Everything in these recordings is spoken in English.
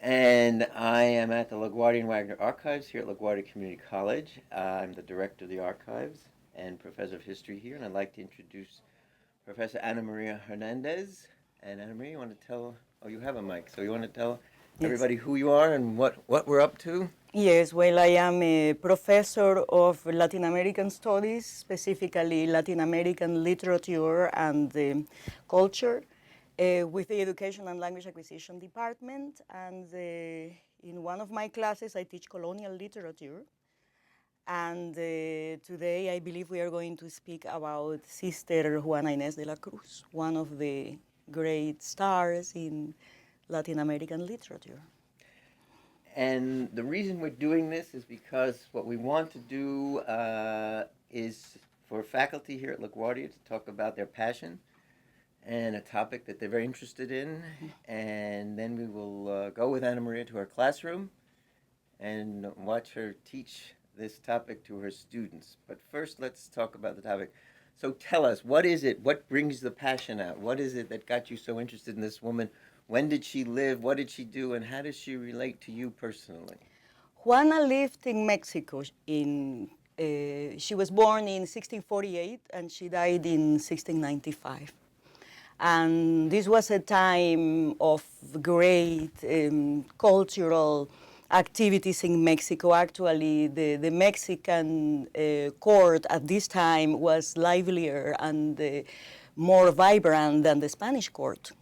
And I am at the LaGuardia and Wagner Archives here at LaGuardia Community College. I'm the director of the archives and professor of history here, and I'd like to introduce Professor Ana María Hernández. And Ana María, you want to tell, oh, you have a mic, so you want to tell everybody who you are and what we're up to? Yes, well, I am a professor of Latin American studies, specifically Latin American literature and culture, with the Education and Language Acquisition Department. And in one of my classes, I teach colonial literature. And today, I believe we are going to speak about Sister Juana Inés de la Cruz, one of the great stars in Latin American literature. And the reason we're doing this is because what we want to do is for faculty here at LaGuardia to talk about their passion and a topic that they're very interested in. And then we will go with Ana María to her classroom and watch her teach this topic to her students. But first, let's talk about the topic. So tell us, what is it? What brings the passion out? What is it that got you so interested in this woman? When did she live? What did she do? And how does she relate to you personally? Juana lived in Mexico. She was born in 1648 and she died in 1695. And this was a time of great cultural activities in Mexico. Actually, the Mexican court at this time was livelier and more vibrant than the Spanish court,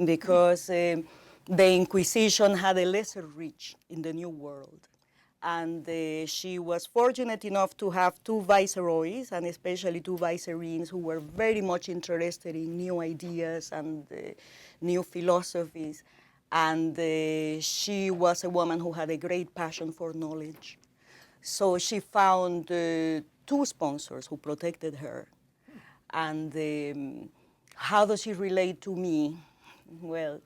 because the Inquisition had a lesser reach in the New World. And she was fortunate enough to have two viceroys, and especially two vicereines who were very much interested in new ideas and new philosophies. And she was a woman who had a great passion for knowledge. So she found two sponsors who protected her. And how does she relate to me? Well,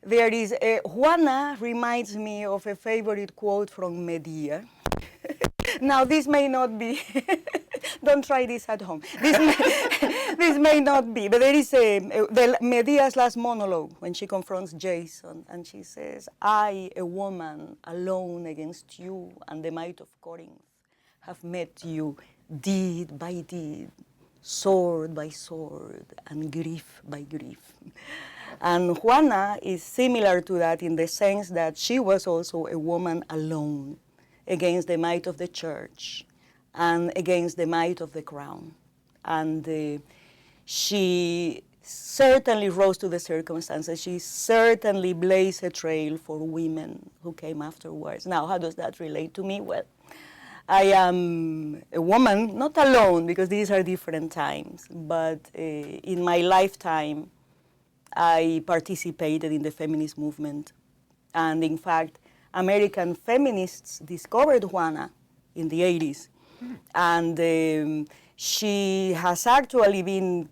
there is Juana reminds me of a favorite quote from Medea. Now, this may not be, don't try this at home. This may not be, but there is Medea's last monologue when she confronts Jason, and she says, I, a woman, alone against you and the might of Corinth, have met you deed by deed, sword by sword, and grief by grief. And Juana is similar to that in the sense that she was also a woman alone against the might of the church and against the might of the crown. And she certainly rose to the circumstances. She certainly blazed a trail for women who came afterwards. Now, how does that relate to me? Well, I am a woman, not alone, because these are different times, but in my lifetime, I participated in the feminist movement. And in fact, American feminists discovered Juana in the 80s. And she has actually been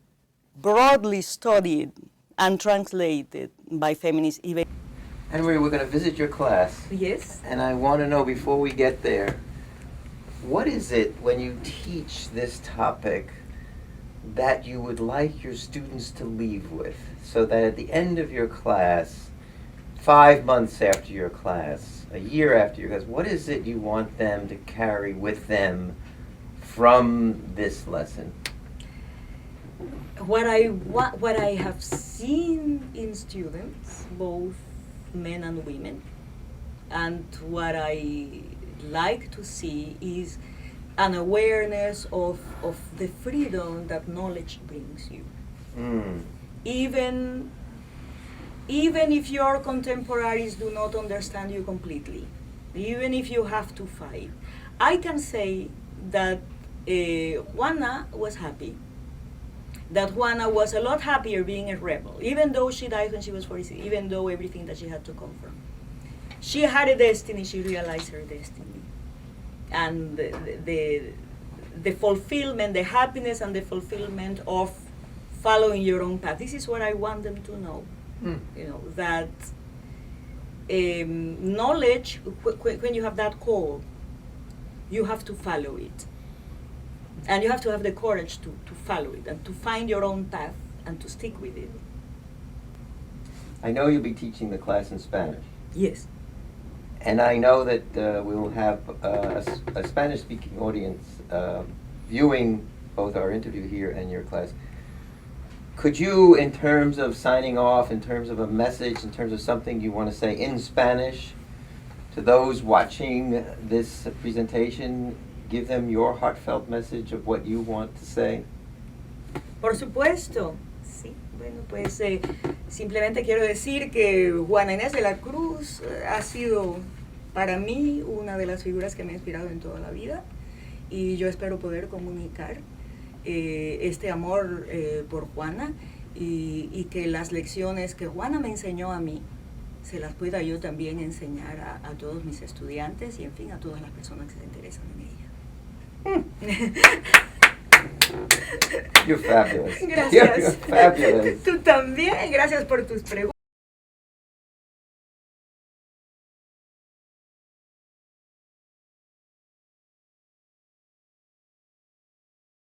broadly studied and translated by feminists. Ana María, we're going to visit your class. Yes. And I want to know, before we get there, what is it when you teach this topic that you would like your students to leave with, so that at the end of your class, 5 months after your class, a year after your class, what is it you want them to carry with them from this lesson? What I have seen in students, both men and women, and what I like to see is an awareness of the freedom that knowledge brings you. Even if your contemporaries do not understand you completely, even if you have to fight, I can say that Juana was happy. That Juana was a lot happier being a rebel, even though she died when she was 46, even though everything that she had to come from. She had a destiny, she realized her destiny. And the fulfillment, the happiness and the fulfillment of following your own path. This is what I want them to know. You know, that knowledge, when you have that call, you have to follow it. And you have to have the courage to follow it and to find your own path and to stick with it. I know you'll be teaching the class in Spanish. Yes. And I know that we will have a Spanish-speaking audience viewing both our interview here and your class. Could you, in terms of signing off, in terms of a message, in terms of something you want to say in Spanish to those watching this presentation, give them your heartfelt message of what you want to say? Por supuesto. Sí, bueno, pues simplemente quiero decir que Juana Inés de la Cruz ha sido para mí una de las figuras que me ha inspirado en toda la vida y yo espero poder comunicar este amor por Juana y que las lecciones que Juana me enseñó a mí se las pueda yo también enseñar a todos mis estudiantes y en fin a todas las personas que se interesan en ella. You're fabulous. Gracias. You're fabulous. Tú también, gracias por tus preguntas.